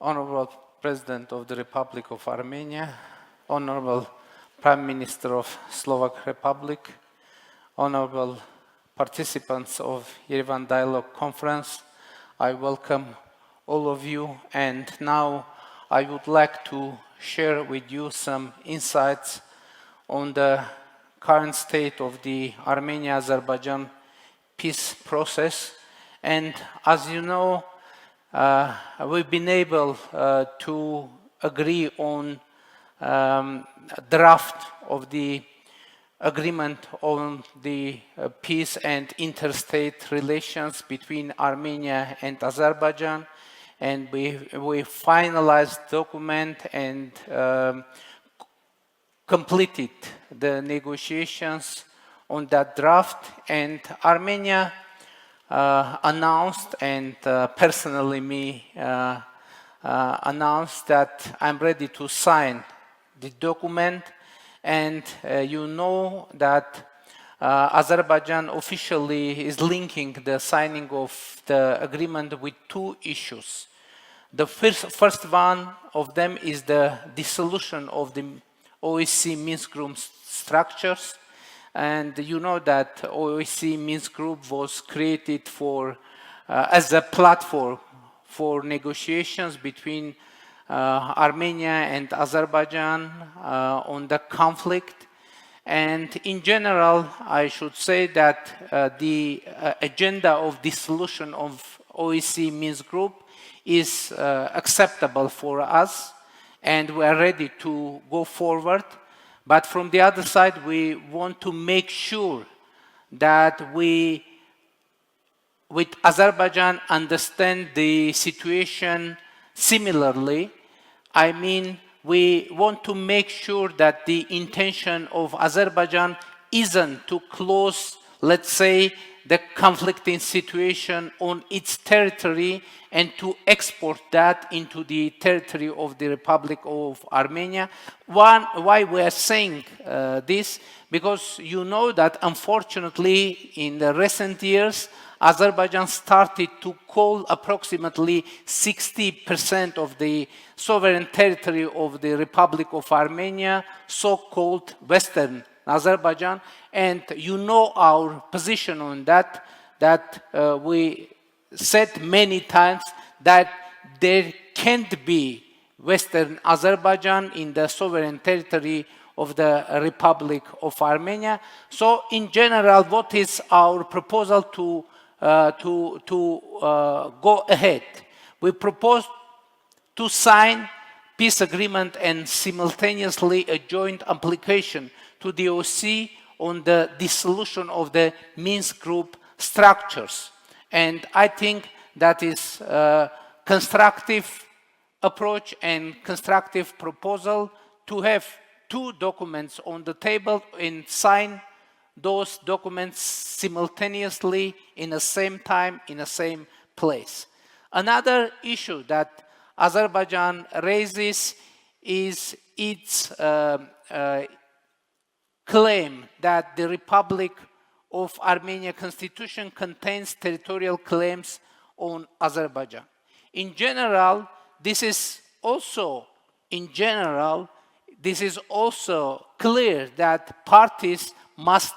Honorable President of the Republic of Armenia, Honorable Prime Minister of Slovak Republic, Honorable participants of Yerevan Dialogue Conference, I welcome all of you, and now I would like to share with you some insights on the current state of the Armenia-Azerbaijan peace process. And as you know, we've been able to agree on a draft of the agreement on the peace and interstate relations between Armenia and Azerbaijan, and we finalized the document and completed the negotiations on that draft. And Armenia announced, and personally me announced, that I'm ready to sign the document. And you know that Azerbaijan officially is linking the signing of the agreement with two issues. The first one of them is the dissolution of the OSCE Minsk Group structures. And you know that OSCE Minsk Group was created as a platform for negotiations between Armenia and Azerbaijan on the conflict. And in general, I should say that the agenda of dissolution of OSCE Minsk Group is acceptable for us, and we are ready to go forward. But from the other side, we want to make sure that we, with Azerbaijan, understand the situation similarly. I mean, we want to make sure that the intention of Azerbaijan isn't to close, let's say, the conflicting situation on its territory and to export that into the territory of the Republic of Armenia. Why we are saying this? Because you know that unfortunately in the recent years, Azerbaijan started to call approximately 60% of the sovereign territory of the Republic of Armenia so-called Western Azerbaijan. And you know our position on that, we said many times that there can't be Western Azerbaijan in the sovereign territory of the Republic of Armenia. So in general, what is our proposal to go ahead? We propose to sign peace agreement and simultaneously a joint application to the OSCE on the dissolution of the Minsk Group structures. And I think that is a constructive approach and constructive proposal to have two documents on the table and sign those documents simultaneously in the same time, in the same place. Another issue that Azerbaijan raises is its claim that the Republic of Armenia Constitution contains territorial claims on Azerbaijan. In general, this is also clear that parties must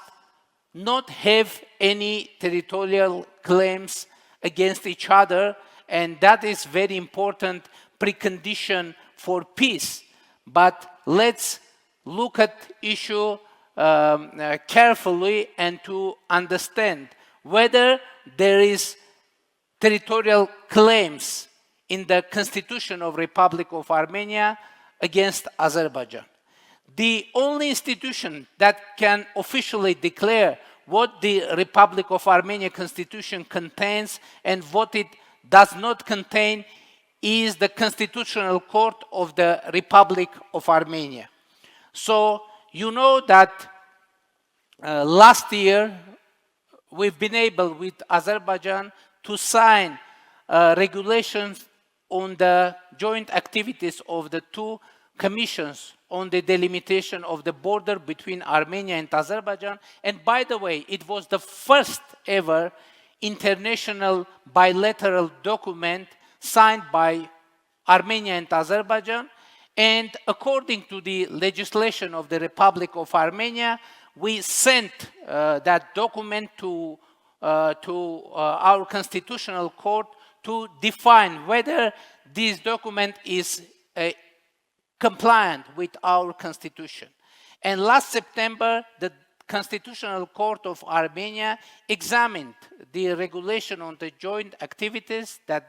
not have any territorial claims against each other, and that is very important precondition for peace. But let's look at issue carefully and to understand whether there is territorial claims in the Constitution of Republic of Armenia against Azerbaijan. The only institution that can officially declare what the Republic of Armenia Constitution contains and what it does not contain is the Constitutional Court of the Republic of Armenia. So you know that last year we've been able with Azerbaijan to sign regulations on the joint activities of the two commissions on the delimitation of the border between Armenia and Azerbaijan. And by the way, it was the first ever international bilateral document signed by Armenia and Azerbaijan. And according to the legislation of the Republic of Armenia, we sent that document to our constitutional court to define whether this document is compliant with our constitution. And last September, the Constitutional Court of Armenia examined the regulation on the joint activities, that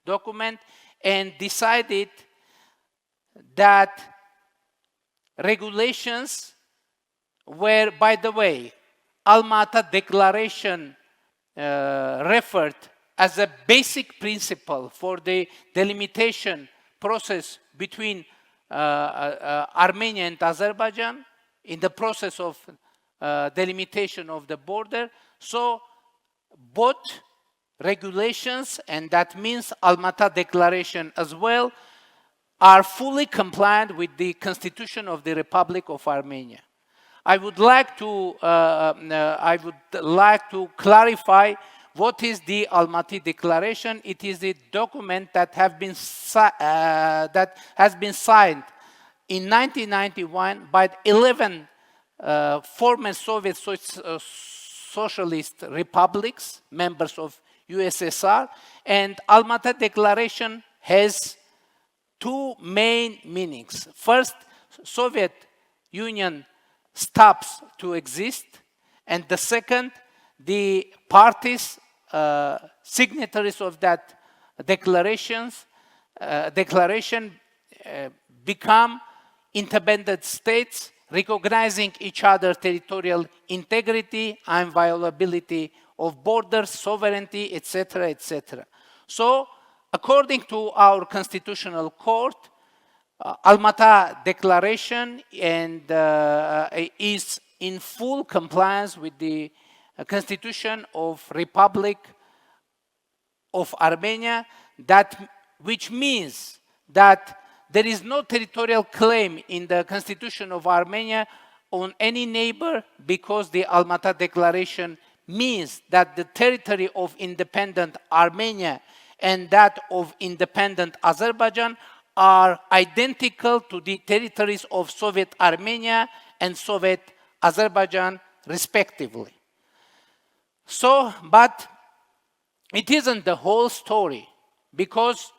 document, and decided that regulations were, by the way, Alma-Ata Declaration referred as a basic principle for the delimitation process between Armenia and Azerbaijan in the process of delimitation of the border. So both regulations, and that means Alma-Ata Declaration as well, are fully compliant with the Constitution of the Republic of Armenia. I would like to clarify what is the Alma-Ata Declaration. It is a document that has been signed in 1991 by 11 former Soviet socialist republics, members of USSR, and Alma-Ata Declaration has two main meanings. First, Soviet Union stops to exist, and the second, the parties, signatories of that declaration become independent states, recognizing each other's territorial integrity, inviolability of borders, sovereignty, etc., etc. So, according to our constitutional court, Alma-Ata Declaration is in full compliance with the Constitution of Republic of Armenia, which means that there is no territorial claim in the Constitution of Armenia on any neighbor, because the Alma-Ata Declaration means that the territory of independent Armenia and that of independent Azerbaijan are identical to the territories of Soviet Armenia and Soviet Azerbaijan, respectively. So, but it isn't the whole story, because,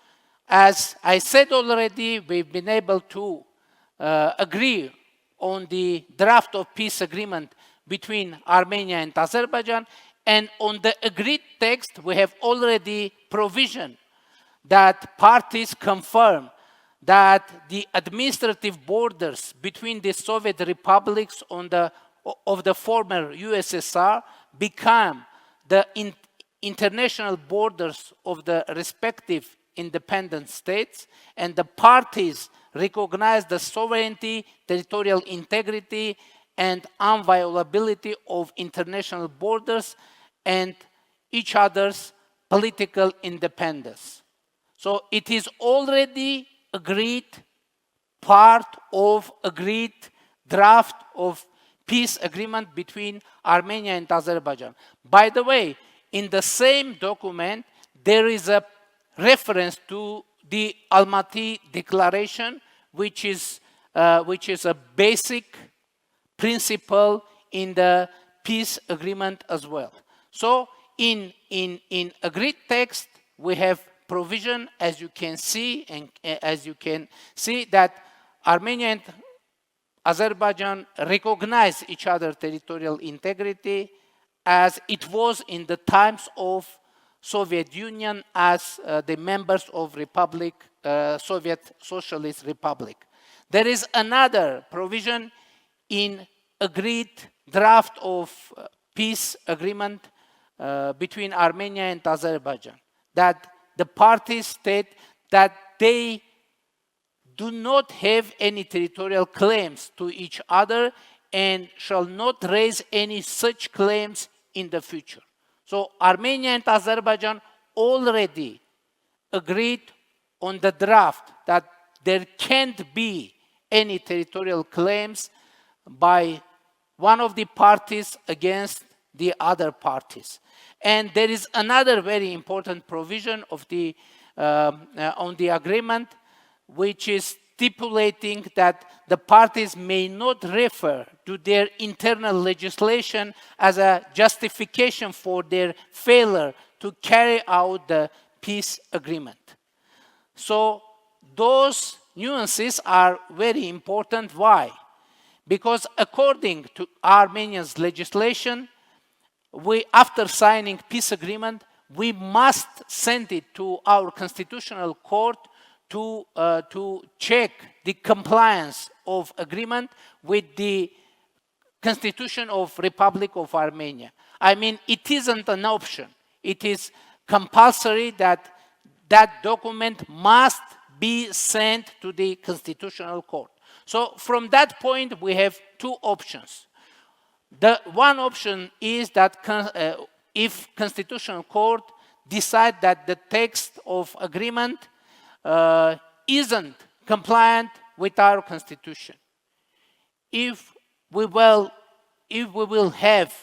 as I said already, we've been able to agree on the draft of peace agreement between Armenia and Azerbaijan, and on the agreed text we have already provision that parties confirm that the administrative borders between the Soviet republics of the former USSR become the international borders of the respective independent states, and the parties recognize the sovereignty, territorial integrity, and inviolability of international borders and each other's political independence. So it is already agreed, part of agreed draft of peace agreement between Armenia and Azerbaijan. By the way, in the same document, there is a reference to the Alma-Ata Declaration, which is a basic principle in the peace agreement as well. So in agreed text, we have provision, as you can see, that Armenia and Azerbaijan recognize each other's territorial integrity, as it was in the times of Soviet Union as the members of Soviet Socialist Republic. There is another provision in agreed draft of peace agreement between Armenia and Azerbaijan, that the parties state that they do not have any territorial claims to each other and shall not raise any such claims in the future. So Armenia and Azerbaijan already agreed on the draft that there can't be any territorial claims by one of the parties against the other parties. And there is another very important provision of on the agreement which is stipulating that the parties may not refer to their internal legislation as a justification for their failure to carry out the peace agreement. So those nuances are very important. Why? Because according to Armenia's legislation, after signing peace agreement, we must send it to our constitutional court to check the compliance of agreement with the Constitution of Republic of Armenia. I mean, it isn't an option. It is compulsory that that document must be sent to the Constitutional Court. So from that point, we have two options. The one option is that if Constitutional Court decide that the text of agreement isn't compliant with our Constitution. If we will have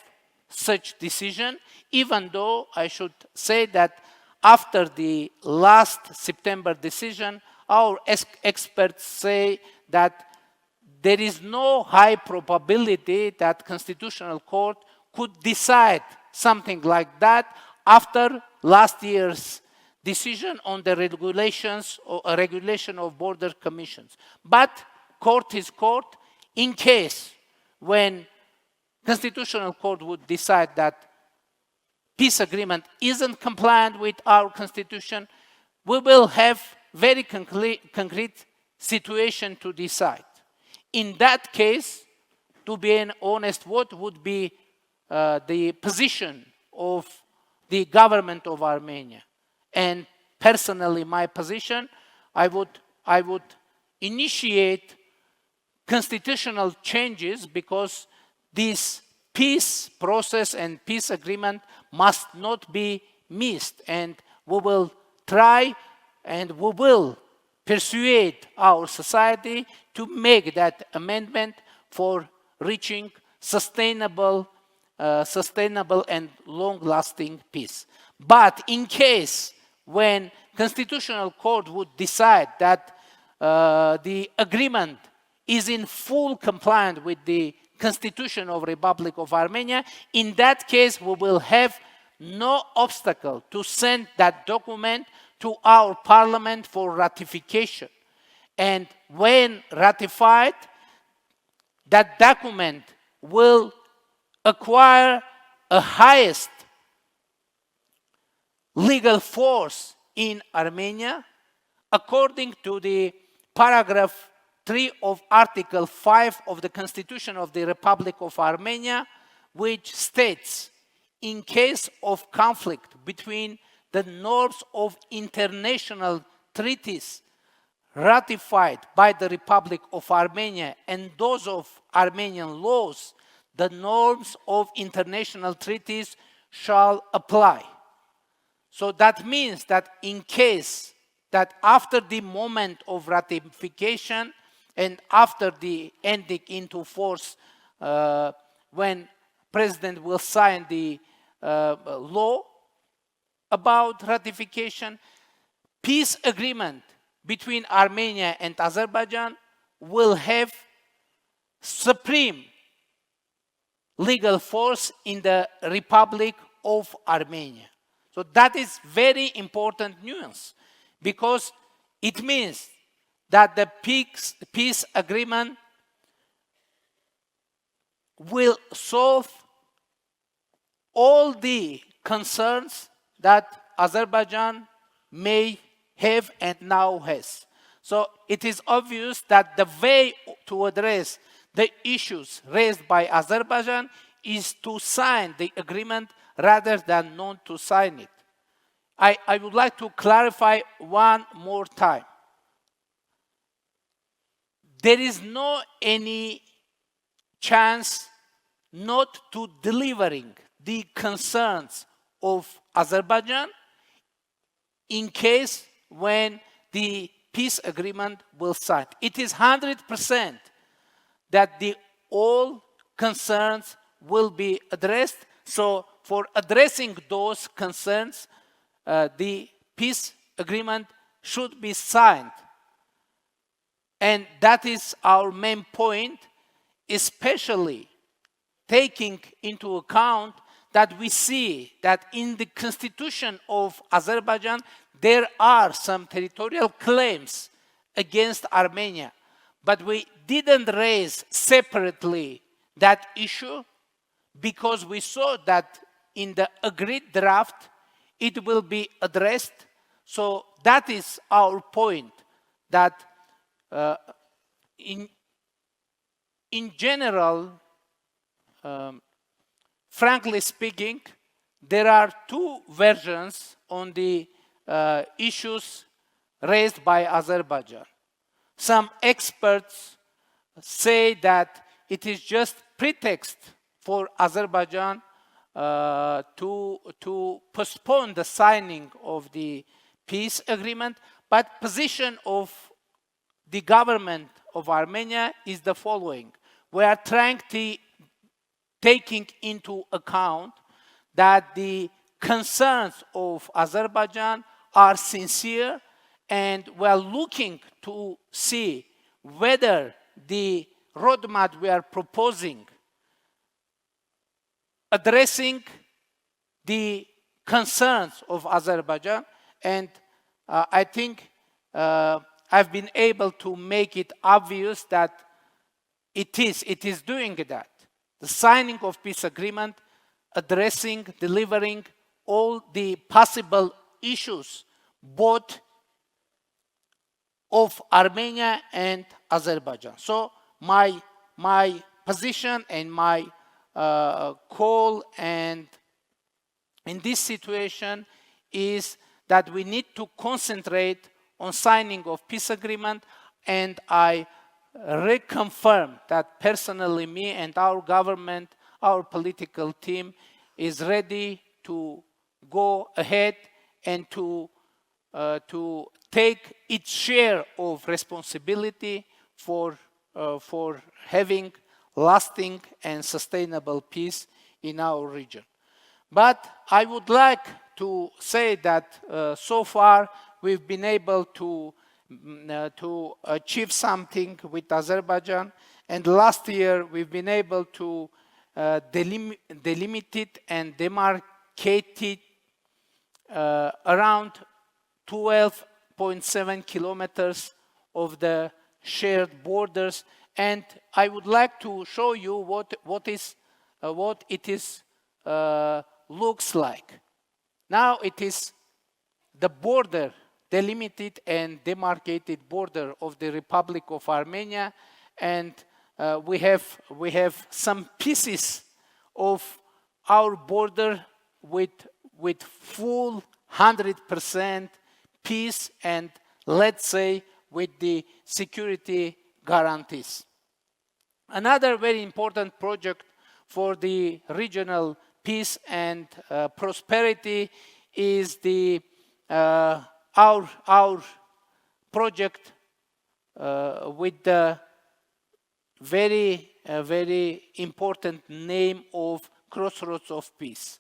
such decision, even though I should say that after the last September decision, our experts say that there is no high probability that Constitutional Court could decide something like that after last year's decision on the regulations or a regulation of border commissions. But court is court. In case when Constitutional Court would decide that peace agreement isn't compliant with our Constitution, we will have very concrete situation to decide. In that case, to be honest, what would be the position of the government of Armenia? And personally, my position, I would initiate constitutional changes, because this peace process and peace agreement must not be missed. And we will try and we will persuade our society to make that amendment for reaching sustainable and long-lasting peace. But in case when Constitutional Court would decide that the agreement is in full compliance with the Constitution of Republic of Armenia, in that case we will have no obstacle to send that document to our parliament for ratification. And when ratified, that document will acquire a highest legal force in Armenia, according to the paragraph 3 of Article 5 of the Constitution of the Republic of Armenia, which states, in case of conflict between the norms of international treaties ratified by the Republic of Armenia and those of Armenian laws, the norms of international treaties shall apply. So that means that in case that after the moment of ratification and after the ending into force, when President will sign the law about ratification, peace agreement between Armenia and Azerbaijan will have supreme legal force in the Republic of Armenia. So that is very important nuance, because it means that the peace agreement will solve all the concerns that Azerbaijan may have and now has. So it is obvious that the way to address the issues raised by Azerbaijan is to sign the agreement rather than not to sign it. I would like to clarify one more time. There is no any chance not to delivering the concerns of Azerbaijan in case when the peace agreement will sign. It is 100% that all concerns will be addressed. So for addressing those concerns, the peace agreement should be signed And that is our main point, especially taking into account that we see that in the constitution of Azerbaijan, there are some territorial claims against Armenia. But we didn't raise separately that issue because we saw that in the agreed draft, it will be addressed. So that is our point, that in general, frankly speaking, there are two versions on the issues raised by Azerbaijan. Some experts say that it is just pretext for Azerbaijan to postpone the signing of the peace agreement, but position of the government of Armenia is the following. We are trying to taking into account that the concerns of Azerbaijan are sincere, and we are looking to see whether the roadmap we are proposing addressing the concerns of Azerbaijan, and I think I've been able to make it obvious that it is doing that. The signing of peace agreement, addressing, delivering all the possible issues, both of Armenia and Azerbaijan. So my position and my call and in this situation is that we need to concentrate on signing of peace agreement, and I reconfirm that personally me and our government, our political team is ready to go ahead and to take its share of responsibility for having lasting and sustainable peace in our region. But I would like to say that so far we've been able to achieve something with Azerbaijan, and last year we've been able to delimit it and demarcate it around 12.7 kilometers of the shared borders, and I would like to show you what it is looks like. Now it is the border, delimited and demarcated border of the Republic of Armenia, and we have some pieces of our border with full 100% peace and, let's say, with the security guarantees. Another very important project for the regional peace and prosperity is the our project with the very important name of Crossroads of Peace.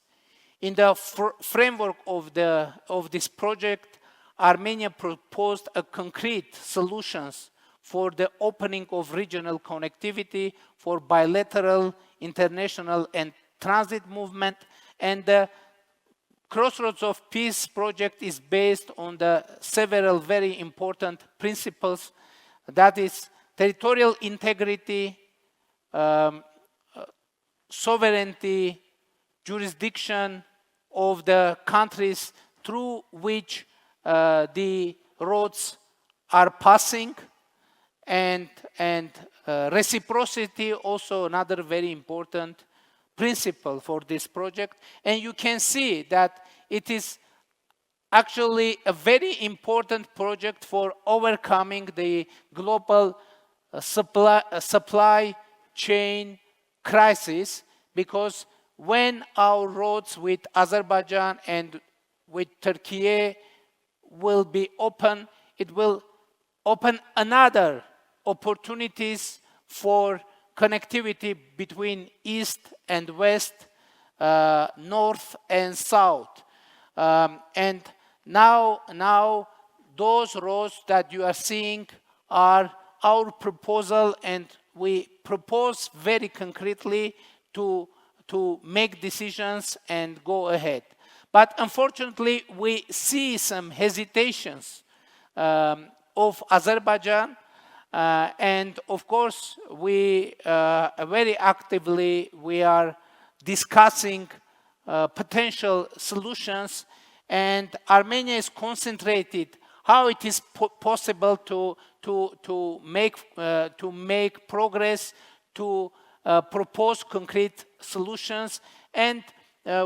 In the framework of this project, Armenia proposed a concrete solutions for the opening of regional connectivity for bilateral, international, and transit movement, and the Crossroads of Peace project is based on the several very important principles, that is territorial integrity, sovereignty, jurisdiction of the countries through which the roads are passing, and reciprocity, also another very important principle for this project. And you can see that it is actually a very important project for overcoming the global supply chain crisis, because when our roads with Azerbaijan and with Turkey will be open, it will open another opportunities for connectivity between east and west, north and south. And now those roads that you are seeing are our proposal, and we propose very concretely to make decisions and go ahead. But unfortunately, we see some hesitations of Azerbaijan, and of course, we very actively we are discussing potential solutions, and Armenia is concentrated how it is possible to make progress, to propose concrete solutions, and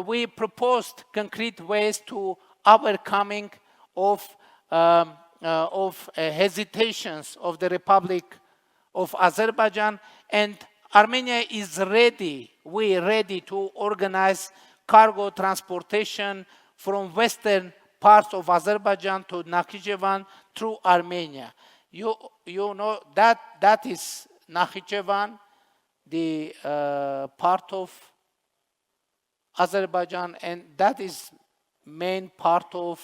we proposed concrete ways to overcoming of hesitations of the Republic of Azerbaijan, and Armenia is ready. We are ready to organize cargo transportation from western parts of Azerbaijan to Nakhichevan through Armenia. You know that is Nakhichevan, the part of Azerbaijan, and that is main part of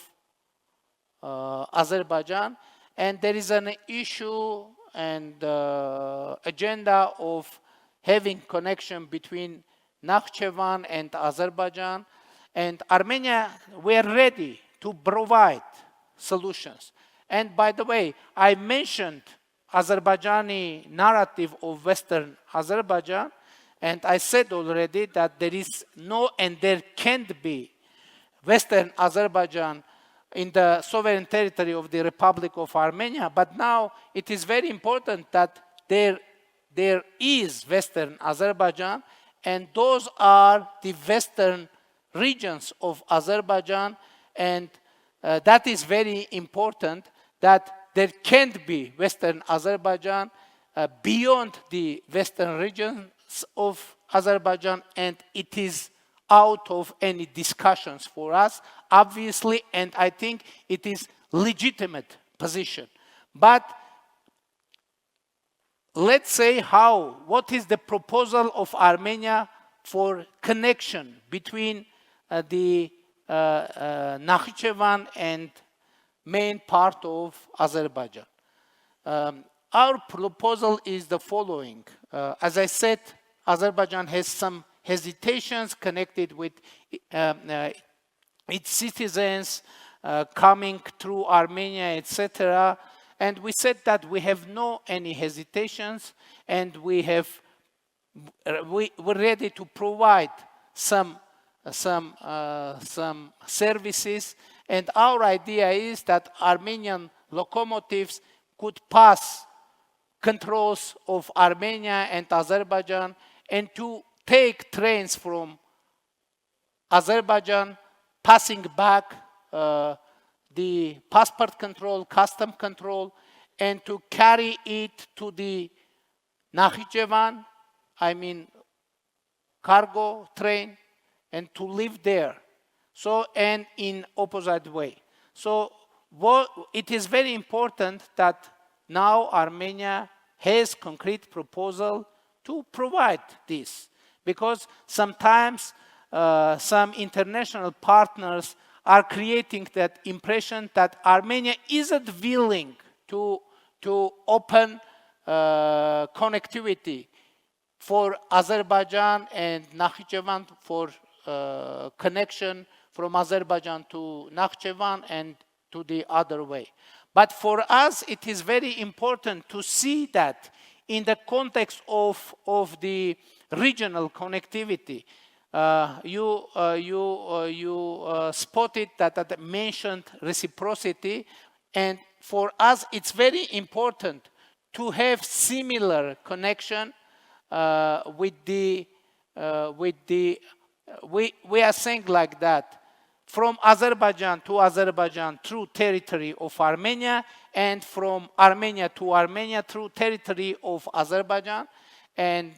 Azerbaijan, and there is an issue and agenda of having connection between Nakhichevan and Azerbaijan, and Armenia, we are ready to provide solutions. And by the way, I mentioned Azerbaijani narrative of Western Azerbaijan, and I said already that there is no and there can't be Western Azerbaijan in the sovereign territory of the Republic of Armenia, but now it is very important that there is Western Azerbaijan, and those are the western regions of Azerbaijan, and that is very important, that there can't be Western Azerbaijan beyond the western regions of Azerbaijan, and it is out of any discussions for us, obviously, and I think it is legitimate position. But let's say what is the proposal of Armenia for connection between the Nakhichevan and main part of Azerbaijan. Our proposal is the following. As I said, Azerbaijan has some hesitations connected with its citizens coming through Armenia, etc. And we said that we have no any hesitations, and we're ready to provide some services. And our idea is that Armenian locomotives could pass controls of Armenia and Azerbaijan, and to take trains from Azerbaijan, passing back the passport control, custom control, and to carry it to the Nakhichevan, I mean cargo train, and to live there. So, and in opposite way. So it is very important that now Armenia has concrete proposal to provide this, because sometimes some international partners are creating that impression that Armenia isn't willing to open connectivity for Azerbaijan and Nakhichevan, for connection from Azerbaijan to Nakhichevan and to the other way. But for us, it is very important to see that in the context of the regional connectivity. You spotted that mentioned reciprocity, and for us, it's very important to have similar connection with the. We are saying like that, from Azerbaijan to Azerbaijan through territory of Armenia, and from Armenia to Armenia through territory of Azerbaijan, and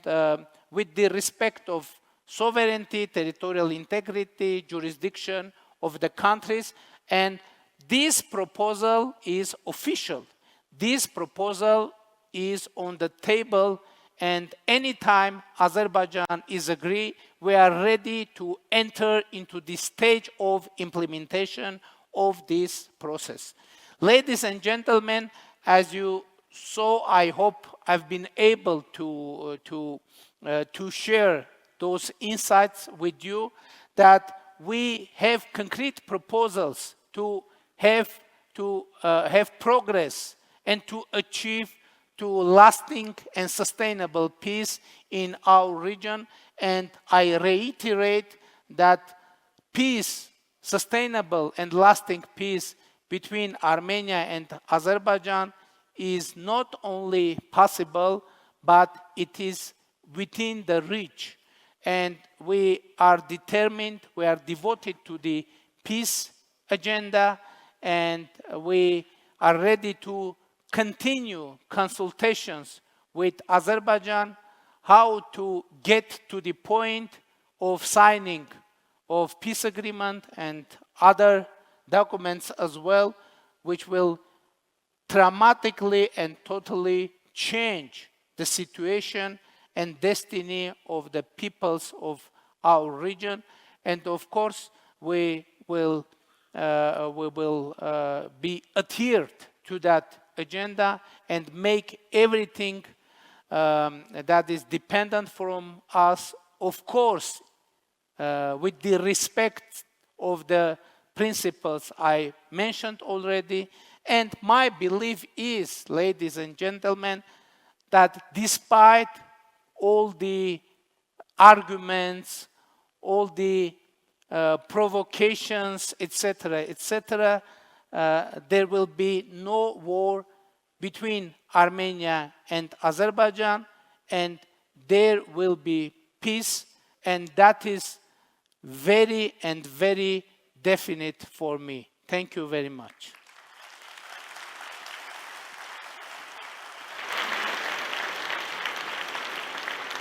with the respect of sovereignty, territorial integrity, jurisdiction of the countries. And this proposal is official. This proposal is on the table, and anytime Azerbaijan is agreed, we are ready to enter into the stage of implementation of this process. Ladies and gentlemen, as you So I hope I've been able to share those insights with you, that we have concrete proposals to have progress and to achieve lasting and sustainable peace in our region. And I reiterate that peace, sustainable and lasting peace between Armenia and Azerbaijan is not only possible, but it is within the reach. And we are determined, we are devoted to the peace agenda, and we are ready to continue consultations with Azerbaijan how to get to the point of signing of peace agreement and other documents as well, which will dramatically and totally change the situation and destiny of the peoples of our region. And of course, we will be adhered to that agenda and make everything that is dependent from us, of course, with the respect of the principles I mentioned already. And my belief is, ladies and gentlemen, that despite all the arguments, all the provocations, etc., there will be no war between Armenia and Azerbaijan, and there will be peace, and that is very definite for me. Thank you very much.